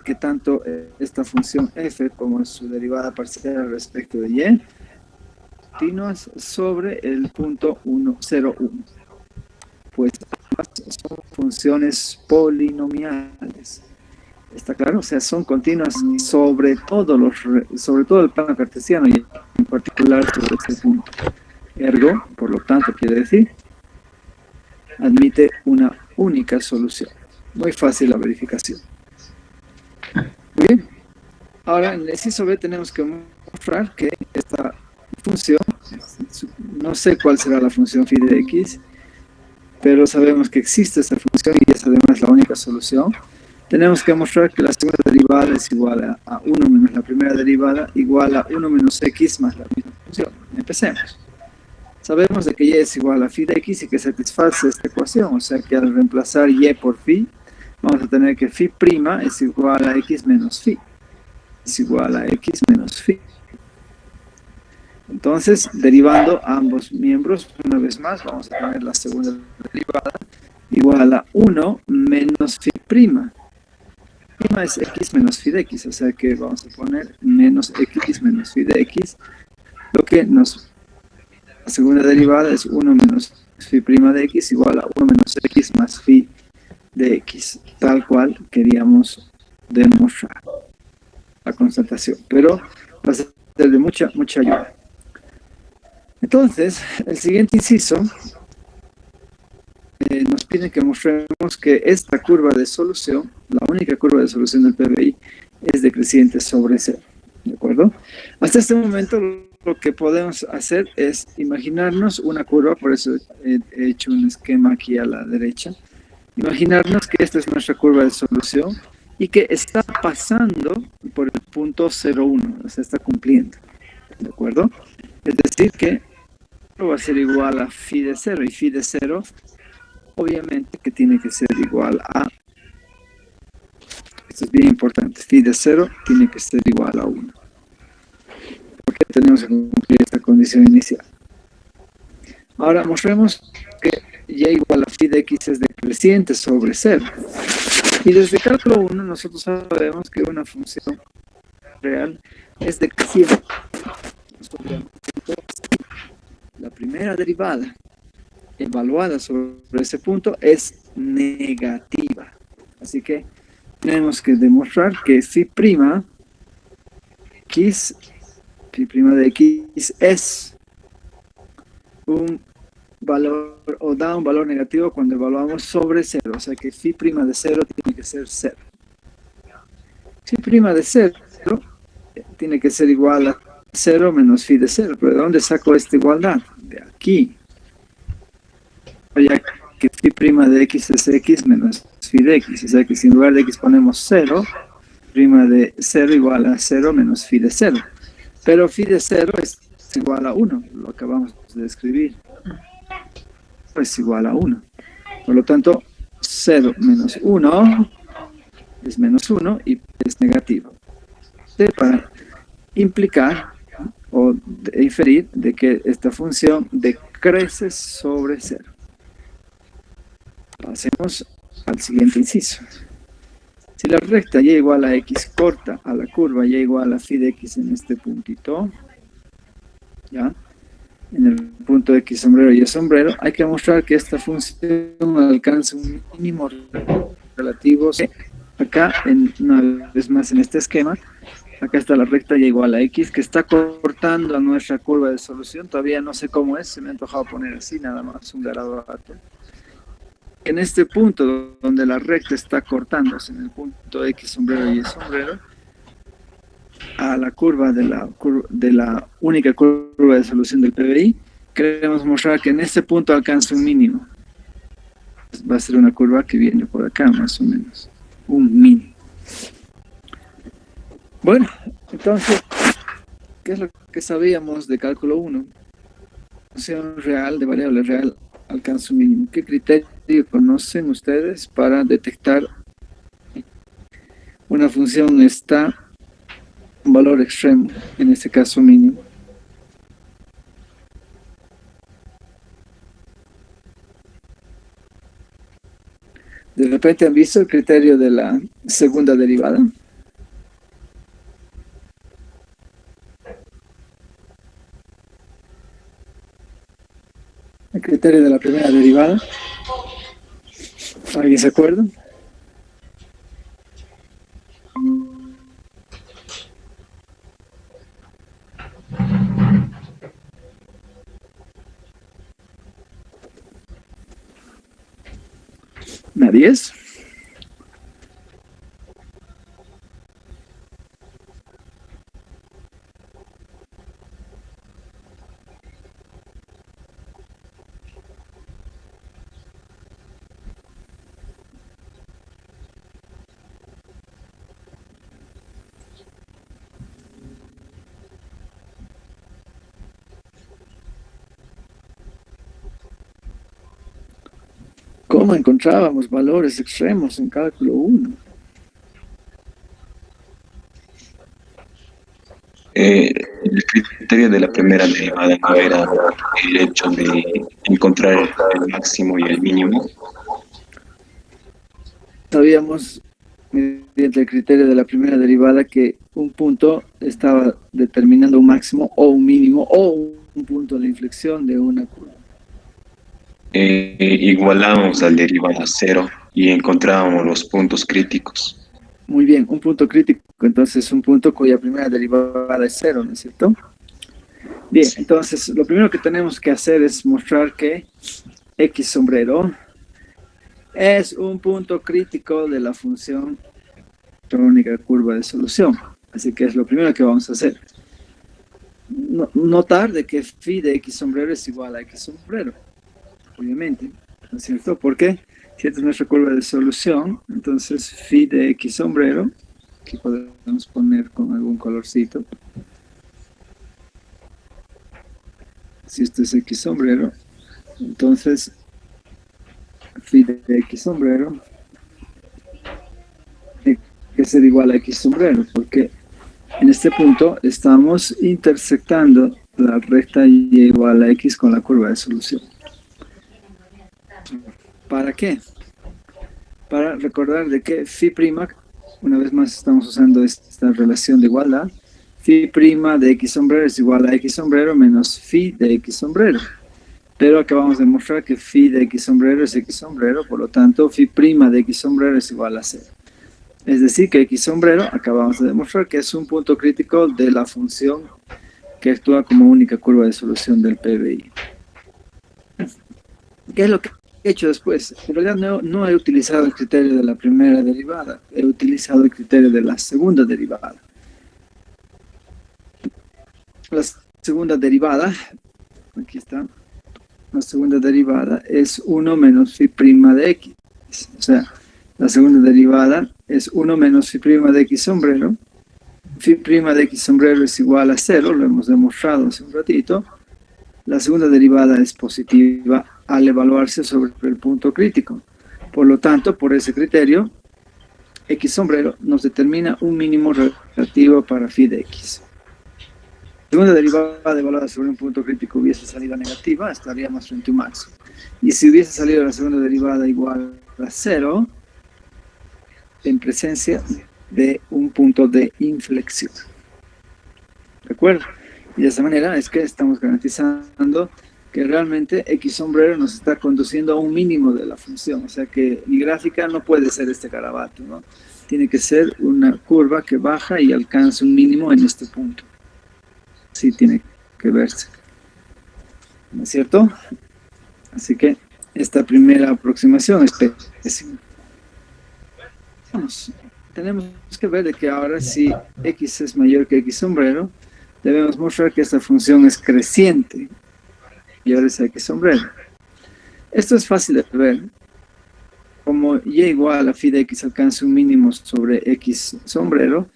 que tanto esta función f como su derivada parcial respecto de y continuas sobre el punto 1, 0, 1. Pues ambas son funciones polinomiales. ¿Está claro? O sea, son continuas sobre sobre todo el plano cartesiano y en particular sobre este punto. Ergo, por lo tanto, quiere decir, admite una única solución. Muy fácil la verificación. Muy bien. Ahora, en el inciso B tenemos que mostrar que esta función, no sé cuál será la función phi de x, pero sabemos que existe esta función y es además la única solución. Tenemos que mostrar que la segunda derivada es igual a 1 menos la primera derivada igual a 1 menos x más la misma función. Empecemos. Sabemos de que y es igual a phi de x y que satisface esta ecuación, o sea que al reemplazar y por phi, vamos a tener que phi' es igual a x menos phi. Es igual a x menos phi. Entonces, derivando ambos miembros, una vez más, vamos a tener la segunda derivada igual a 1 menos phi'. Prima es x menos phi de x, o sea que vamos a poner menos x menos phi de x, lo que nos... La segunda derivada es 1 menos phi' de x igual a 1 menos x más phi de x, tal cual queríamos demostrar la constatación, pero va a ser de mucha ayuda. Entonces, el siguiente inciso nos pide que mostremos que esta curva de solución, la única curva de solución del PBI, es decreciente sobre cero. ¿De acuerdo? Hasta este momento lo que podemos hacer es imaginarnos una curva, por eso he hecho un esquema aquí a la derecha. Imaginarnos que esta es nuestra curva de solución y que está pasando por el punto 0,1, o sea, está cumpliendo. ¿De acuerdo? Es decir que va a ser igual a phi de 0 y phi de 0 obviamente que tiene que ser igual a, esto es bien importante, phi de 0 tiene que ser igual a 1 porque tenemos que cumplir esta condición inicial. Ahora mostremos que y igual a phi de x es decreciente sobre 0 y desde cálculo 1 nosotros sabemos que una función real es decreciente. La primera derivada evaluada sobre ese punto es negativa. Así que tenemos que demostrar que phi' de x es un valor o da un valor negativo cuando evaluamos sobre 0. O sea que phi' de 0 tiene que ser 0. Phi' de 0 tiene que ser igual a 0 menos phi de 0. ¿Pero de dónde saco esta igualdad? De aquí. Ya que phi' de x es x menos phi de x. O sea que si en lugar de x ponemos 0, prima de 0 igual a 0 menos phi de 0. Pero phi de 0 es igual a 1. Lo acabamos de escribir. Es igual a 1. Por lo tanto, 0 menos 1 es menos 1 y es negativo. Para implicar o inferir de que esta función decrece sobre 0. Pasemos al siguiente inciso. Si la recta y igual a x corta a la curva y igual a phi de x en este puntito, ¿ya? En el punto x sombrero y sombrero, hay que mostrar que esta función alcanza un mínimo relativo. Acá, una vez más en este esquema, acá está la recta y igual a x que está cortando a nuestra curva de solución. Todavía no sé cómo es, se me ha antojado poner así, nada más un garabato. En este punto donde la recta está cortándose, en el punto x sombrero y sombrero, a la curva de la única curva de solución del PBI, queremos mostrar que en este punto alcanza un mínimo. Va a ser una curva que viene por acá, más o menos. Un mínimo. Bueno, entonces, ¿qué es lo que sabíamos de cálculo 1? Función real de variable real alcanza un mínimo. ¿Qué criterio conocen ustedes para detectar una función está un valor extremo, en este caso mínimo? ¿De repente han visto el criterio de la segunda derivada? El criterio de la primera derivada. ¿Alguien se acuerda? ¿Nadie es? ¿Cómo encontrábamos valores extremos en cálculo 1? El criterio de la primera derivada no era el hecho de encontrar el máximo y el mínimo. Sabíamos, mediante el criterio de la primera derivada, que un punto estaba determinando un máximo o un mínimo o un punto de inflexión de una curva. Igualamos al derivada a cero y encontrábamos los puntos críticos. Muy bien, un punto crítico, entonces un punto cuya primera derivada es cero, ¿no es cierto? Bien, entonces lo primero que tenemos que hacer es mostrar que X sombrero es un punto crítico de la función tónica curva de solución. Así que es lo primero que vamos a hacer. Notar de que phi de X sombrero es igual a X sombrero, obviamente, ¿no es cierto? ¿Por qué? Si esta es nuestra curva de solución, entonces phi de X sombrero, aquí podemos poner con algún colorcito. Si esto es X sombrero, entonces phi de X sombrero tiene que ser igual a X sombrero, porque en este punto estamos intersectando la recta y igual a X con la curva de solución. ¿Para qué? Para recordar de que phi prima, una vez más estamos usando esta relación de igualdad, phi prima de X sombrero es igual a X sombrero menos phi de X sombrero. Pero acabamos de mostrar que phi de X sombrero es X sombrero, por lo tanto phi prima de X sombrero es igual a 0. Es decir, que X sombrero, acabamos de demostrar que es un punto crítico de la función que actúa como única curva de solución del PBI. ¿Qué es lo que he hecho después? En realidad no he utilizado el criterio de la primera derivada, he utilizado el criterio de la segunda derivada. La segunda derivada, aquí está, la segunda derivada es 1 menos phi prima de X. O sea, la segunda derivada es 1 menos phi prima de X sombrero. Phi prima de X sombrero es igual a 0, lo hemos demostrado hace un ratito. La segunda derivada es positiva al evaluarse sobre el punto crítico. Por lo tanto, por ese criterio, X sombrero nos determina un mínimo relativo para phi de X. La segunda derivada evaluada sobre un punto crítico hubiese salido negativa, estaríamos frente a un máximo. Y si hubiese salido la segunda derivada igual a 0, en presencia de un punto de inflexión. ¿De acuerdo? Y de esa manera es que estamos garantizando que realmente X sombrero nos está conduciendo a un mínimo de la función. O sea que mi gráfica no puede ser este garabato, ¿no? Tiene que ser una curva que baja y alcanza un mínimo en este punto. Sí tiene que verse. ¿No es cierto? Así que esta primera aproximación es pésima. Tenemos que ver de que ahora si X es mayor que X sombrero, debemos mostrar que esta función es creciente mayor a X sombrero. Esto es fácil de ver. Como y igual a phi de X alcanza un mínimo sobre X sombrero,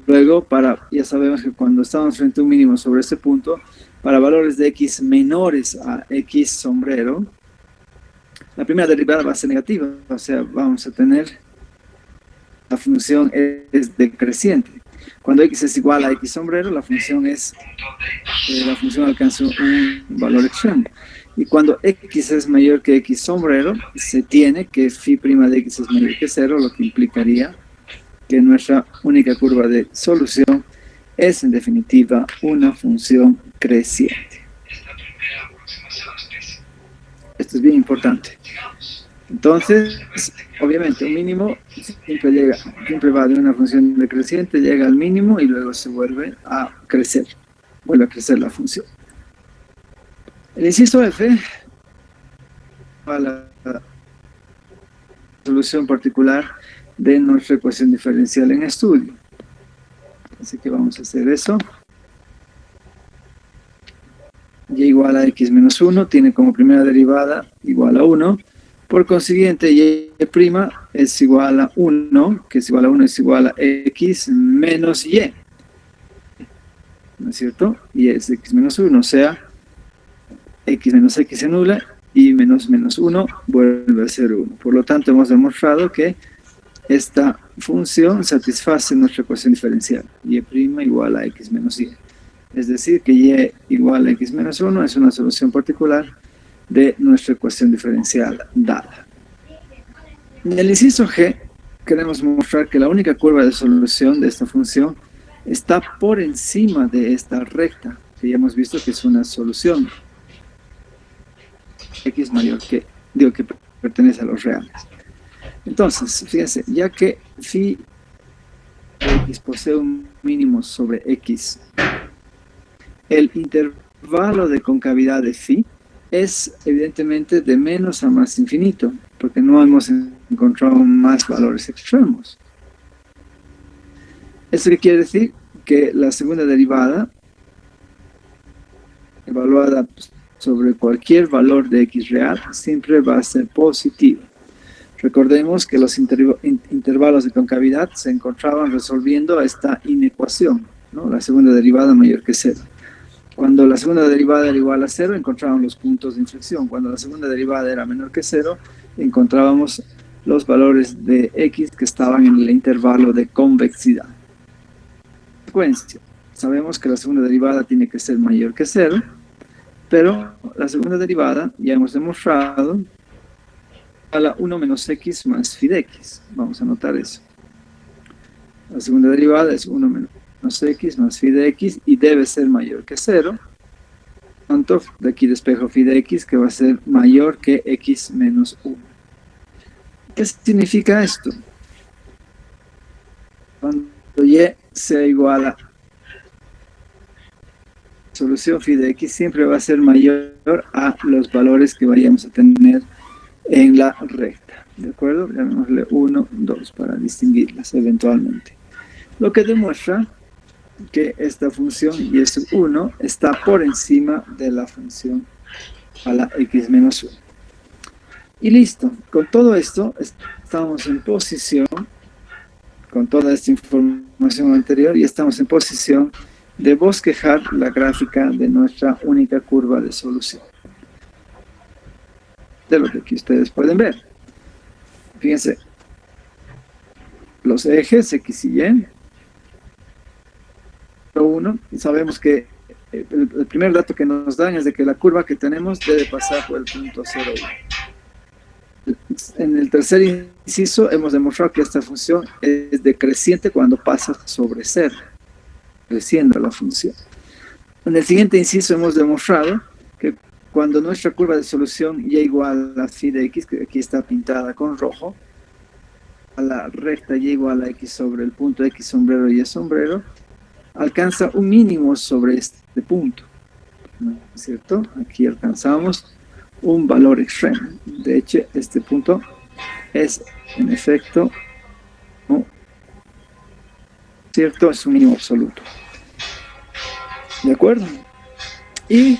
luego ya sabemos que cuando estamos frente a un mínimo sobre este punto, para valores de X menores a X sombrero, la primera derivada va a ser negativa, o sea, vamos a tener la función es decreciente. Cuando X es igual a X sombrero, la función alcanza un valor extremo. Y cuando X es mayor que X sombrero, se tiene que phi prima de X es mayor que 0, lo que implicaría que nuestra única curva de solución es en definitiva una función creciente. Esto es bien importante. Entonces, obviamente, un mínimo siempre va de una función decreciente, llega al mínimo y luego se vuelve a crecer la función. El inciso F a la solución particular de nuestra ecuación diferencial en estudio. Así que vamos a hacer eso. Y igual a x menos 1 tiene como primera derivada igual a 1. Por consiguiente, y' es igual a 1, que es igual a 1 es igual a x menos y. ¿No es cierto? Y es x menos 1, o sea, x menos x se anula y menos 1 vuelve a ser 1. Por lo tanto, hemos demostrado que esta función satisface nuestra ecuación diferencial. Y' igual a x menos y. Es decir, que y igual a x menos 1 es una solución particular de nuestra ecuación diferencial dada. En el inciso G, queremos mostrar que la única curva de solución de esta función está por encima de esta recta, que ya hemos visto que es una solución. X mayor que pertenece a los reales. Entonces, fíjense, ya que phi de x posee un mínimo sobre x, el intervalo de concavidad de phi es evidentemente de menos a más infinito, porque no hemos encontrado más valores extremos. ¿Esto qué quiere decir? Que la segunda derivada, evaluada sobre cualquier valor de x real, siempre va a ser positiva. Recordemos que los intervalos de concavidad se encontraban resolviendo esta inecuación, ¿no? La segunda derivada mayor que 0. Cuando la segunda derivada era igual a 0, encontrábamos los puntos de inflexión. Cuando la segunda derivada era menor que 0, encontrábamos los valores de x que estaban en el intervalo de convexidad. Consecuencia, sabemos que la segunda derivada tiene que ser mayor que 0, pero la segunda derivada, ya hemos demostrado, a la 1 menos x más phi de x. Vamos a anotar eso. La segunda derivada es 1 menos x más phi de x y debe ser mayor que 0. Tanto de aquí despejo phi de x que va a ser mayor que x menos 1. ¿Qué significa esto? Cuando y sea igual a solución phi de x siempre va a ser mayor a los valores que vayamos a tener en la recta. ¿De acuerdo? Llamémosle 1, 2 para distinguirlas eventualmente. Lo que demuestra que esta función, y es 1, está por encima de la función a la x menos 1. Y listo. Con todo esto, estamos en posición, con toda esta información anterior, y estamos en posición de bosquejar la gráfica de nuestra única curva de solución. De lo que aquí ustedes pueden ver. Fíjense, los ejes x y y, 1, y sabemos que el primer dato que nos dan es de que la curva que tenemos debe pasar por el punto 0,1. En el tercer inciso hemos demostrado que esta función es decreciente cuando pasa sobre 0, creciendo la función. En el siguiente inciso hemos demostrado que cuando nuestra curva de solución y igual a phi de x, que aquí está pintada con rojo, a la recta y igual a x sobre el punto x sombrero y y sombrero, alcanza un mínimo sobre este punto, ¿no es cierto? Aquí alcanzamos un valor extremo. De hecho, este punto es, en efecto, ¿no? ¿Cierto? Es un mínimo absoluto. ¿De acuerdo? Y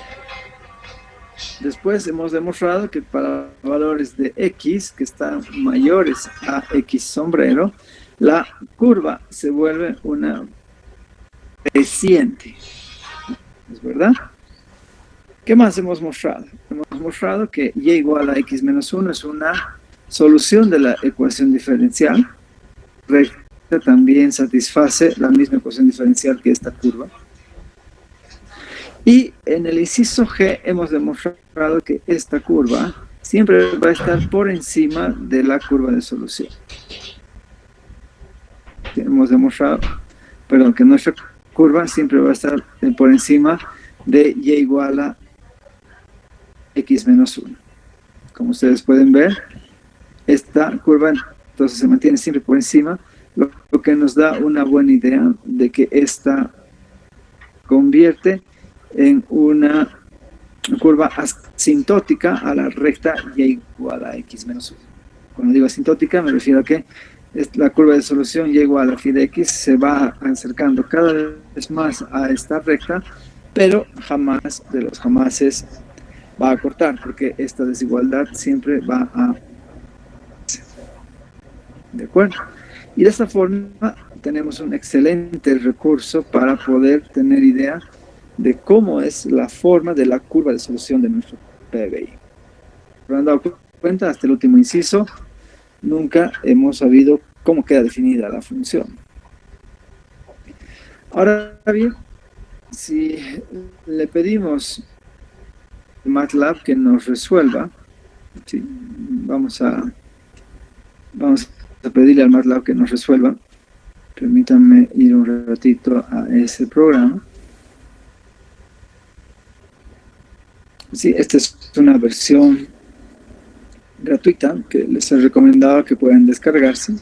después hemos demostrado que para valores de x que están mayores a x sombrero, la curva se vuelve una creciente. ¿Es verdad? ¿Qué más hemos mostrado? Hemos mostrado que y igual a x menos 1 es una solución de la ecuación diferencial. Recta también satisface la misma ecuación diferencial que esta curva. Y en el inciso G hemos demostrado que esta curva siempre va a estar por encima de la curva de solución. Hemos demostrado, perdón, que nuestra curva siempre va a estar por encima de y igual a x menos 1. como ustedes pueden ver, esta curva entonces se mantiene siempre por encima, lo que nos da una buena idea de que esta convierte en una curva asintótica a la recta y igual a x menos 1. Cuando digo asintótica me refiero a que la curva de solución y igual a phi de x se va acercando cada vez más a esta recta, pero jamás de los jamases va a cortar, porque esta desigualdad siempre va a... ¿De acuerdo? Y de esta forma tenemos un excelente recurso para poder tener idea de cómo es la forma de la curva de solución de nuestro PBI. ¿Se han dado cuenta? Hasta el último inciso nunca hemos sabido cómo queda definida la función. Ahora bien, si le pedimos a MATLAB que nos resuelva, ¿sí? vamos a pedirle al MATLAB que nos resuelva. Permítanme ir un ratito a ese programa. Sí, esta es una versión gratuita que les he recomendado que puedan descargarse.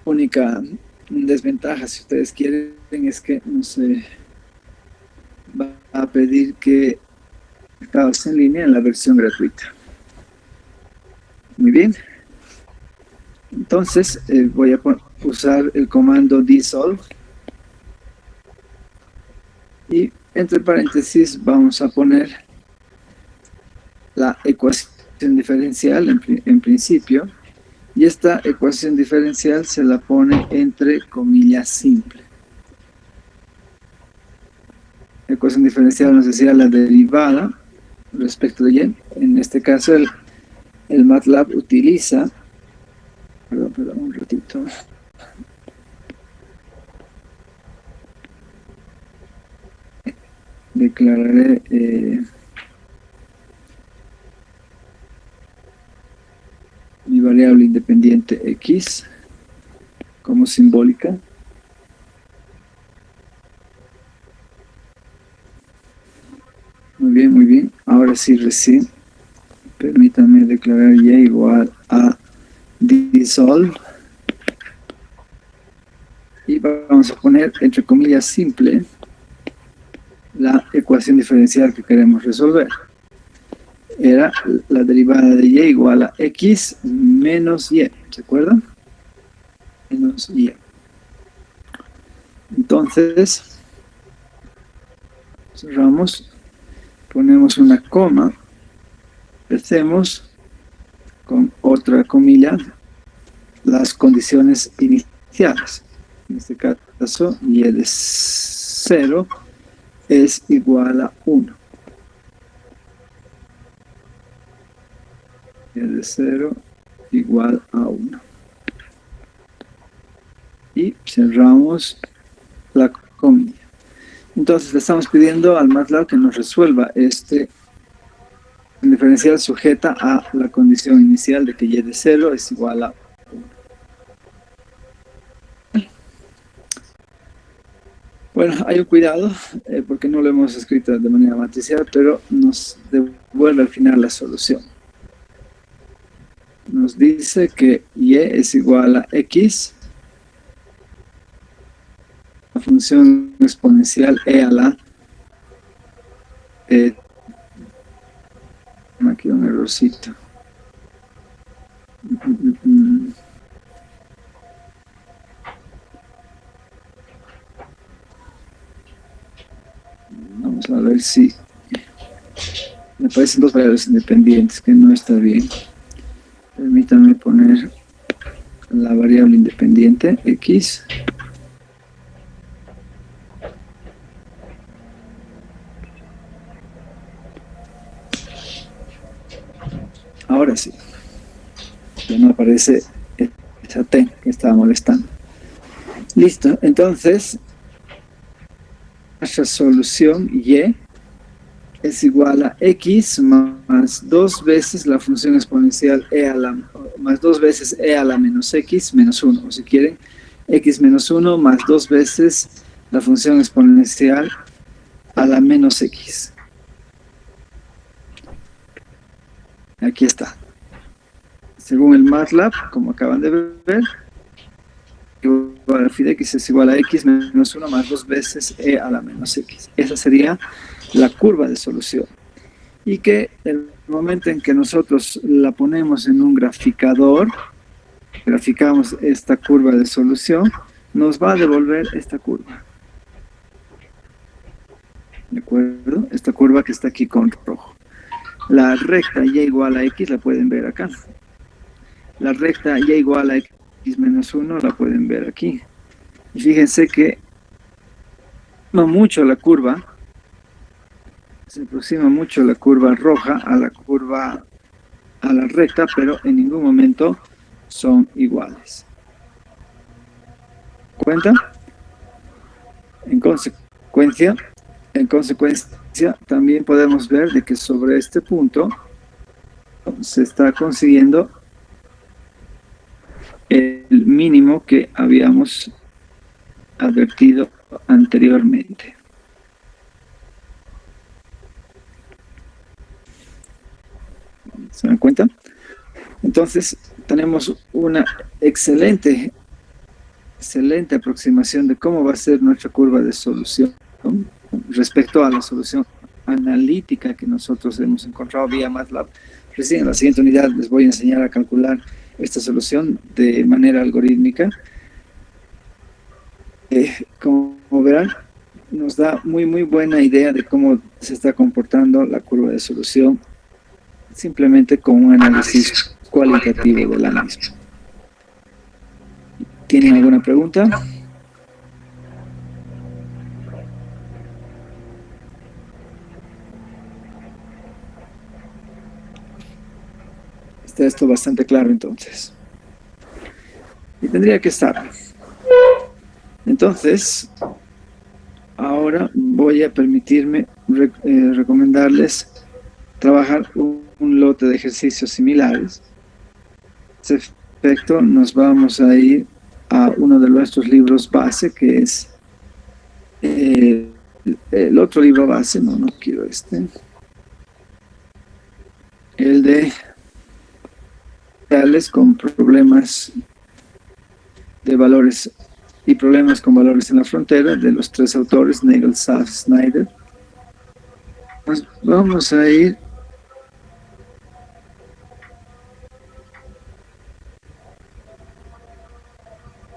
Única desventaja, si ustedes quieren, es que no se va a pedir que estados en línea en la versión gratuita. Muy bien. Entonces voy a usar el comando dissolve y entre paréntesis vamos a poner la ecuación diferencial en principio, y esta ecuación diferencial se la pone entre comillas simple. Ecuación diferencial nos decía la derivada respecto de y. En este caso el MATLAB utiliza, perdón, un ratito. Declararé mi variable independiente x como simbólica. Muy bien, muy bien. Ahora sí, recién permítanme declarar y igual a dissolve. Y vamos a poner entre comillas simple la ecuación diferencial que queremos resolver. Era la derivada de y igual a x menos y, ¿se acuerdan? Menos y. Entonces, cerramos, ponemos una coma, empecemos con otra comilla las condiciones iniciales. En este caso, y de 0 es igual a 1. Y de 0 igual a 1. Y cerramos la comilla. Entonces le estamos pidiendo al MATLAB que nos resuelva este diferencial sujeta a la condición inicial de que y de 0 es igual a 1. Bueno, hay un cuidado, porque no lo hemos escrito de manera matricial, pero nos devuelve al final la solución. Nos dice que y es igual a x, la función exponencial e a la... aquí un errorcito. Vamos a ver si... me parecen dos variables independientes, que no está bien. Permítanme poner la variable independiente x. Ahora sí. Ya no aparece esa t que estaba molestando. Listo, entonces nuestra solución y es igual a x más 2 veces la función exponencial más 2 veces e a la menos x menos 1, o si quieren, x menos 1 más 2 veces la función exponencial a la menos x. Aquí está. Según el MATLAB, como acaban de ver, igual a phi de x es igual a x menos 1 más 2 veces e a la menos x. Esa sería la curva de solución. Y que el momento en que nosotros la ponemos en un graficador, graficamos esta curva de solución, nos va a devolver esta curva. ¿De acuerdo? Esta curva que está aquí con rojo. La recta y igual a x la pueden ver acá. La recta y igual a x menos 1 la pueden ver aquí. Y fíjense que no mucho la curva, se aproxima mucho la curva roja a la recta, pero en ningún momento son iguales. ¿Cuenta? En consecuencia, también podemos ver de que sobre este punto se está consiguiendo el mínimo que habíamos advertido anteriormente. ¿Se dan cuenta? Entonces, tenemos una excelente aproximación de cómo va a ser nuestra curva de solución, ¿no? Respecto a la solución analítica que nosotros hemos encontrado vía MATLAB. Recién en la siguiente unidad les voy a enseñar a calcular esta solución de manera algorítmica. Como verán, nos da muy buena idea de cómo se está comportando la curva de solución simplemente con un análisis cualitativo de la misma. ¿Tienen alguna pregunta? Está esto bastante claro entonces. Y tendría que estar. Entonces, ahora voy a permitirme recomendarles trabajar un lote de ejercicios similares. A ese efecto nos vamos a ir a uno de nuestros libros base, que es el otro libro base, no quiero este, el de con problemas de valores y problemas con valores en la frontera, de los tres autores, Nagel, Safft, Snyder. Pues vamos a ir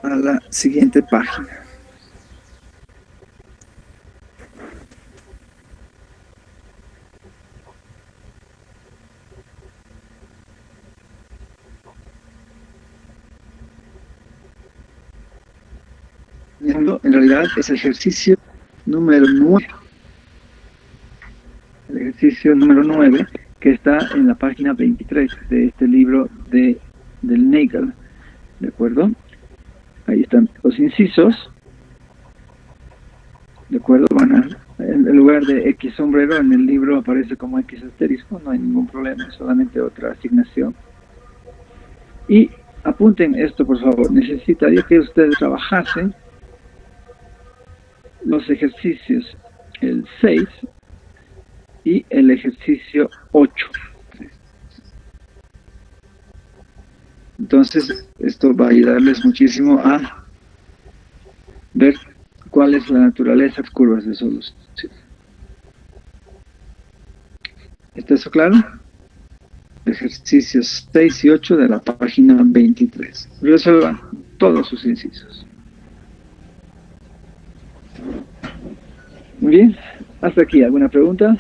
a la siguiente página. En realidad es el ejercicio número 9. El ejercicio número 9 que está en la página 23 de este libro del Nagel. ¿De acuerdo? Ahí están los incisos. ¿De acuerdo? En lugar de X sombrero, en el libro aparece como X asterisco. No hay ningún problema, solamente otra asignación. Y apunten esto, por favor. Necesitaría que ustedes trabajasen los ejercicios, el 6 y el ejercicio 8. Entonces, esto va a ayudarles muchísimo a ver cuál es la naturaleza de las curvas de solución. ¿Está eso claro? Ejercicios 6 y 8 de la página 23. Resuelvan todos sus incisos. Muy bien, hasta aquí. ¿Alguna pregunta?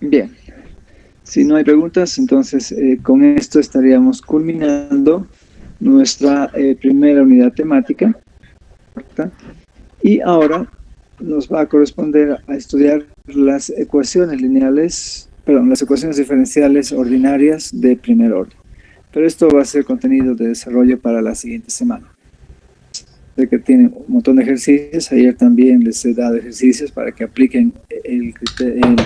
Bien, si no hay preguntas, entonces con esto estaríamos culminando nuestra primera unidad temática. Y ahora nos va a corresponder a estudiar las ecuaciones lineales, las ecuaciones diferenciales ordinarias de primer orden. Pero esto va a ser contenido de desarrollo para la siguiente semana. Sé que tienen un montón de ejercicios. Ayer también les he dado ejercicios para que apliquen el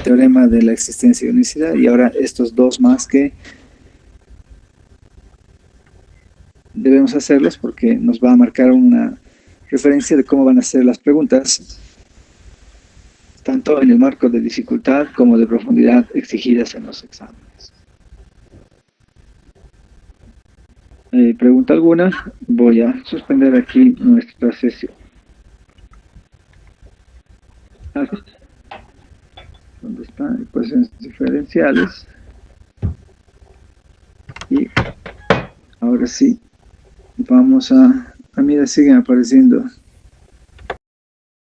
teorema de la existencia de unicidad, y ahora estos dos más que debemos hacerlos porque nos va a marcar una referencia de cómo van a ser las preguntas, tanto en el marco de dificultad como de profundidad exigidas en los exámenes. ¿Pregunta alguna? Voy a suspender aquí nuestra sesión. ¿Dónde están? Ecuaciones diferenciales. Y ahora sí, vamos a... A mí siguen apareciendo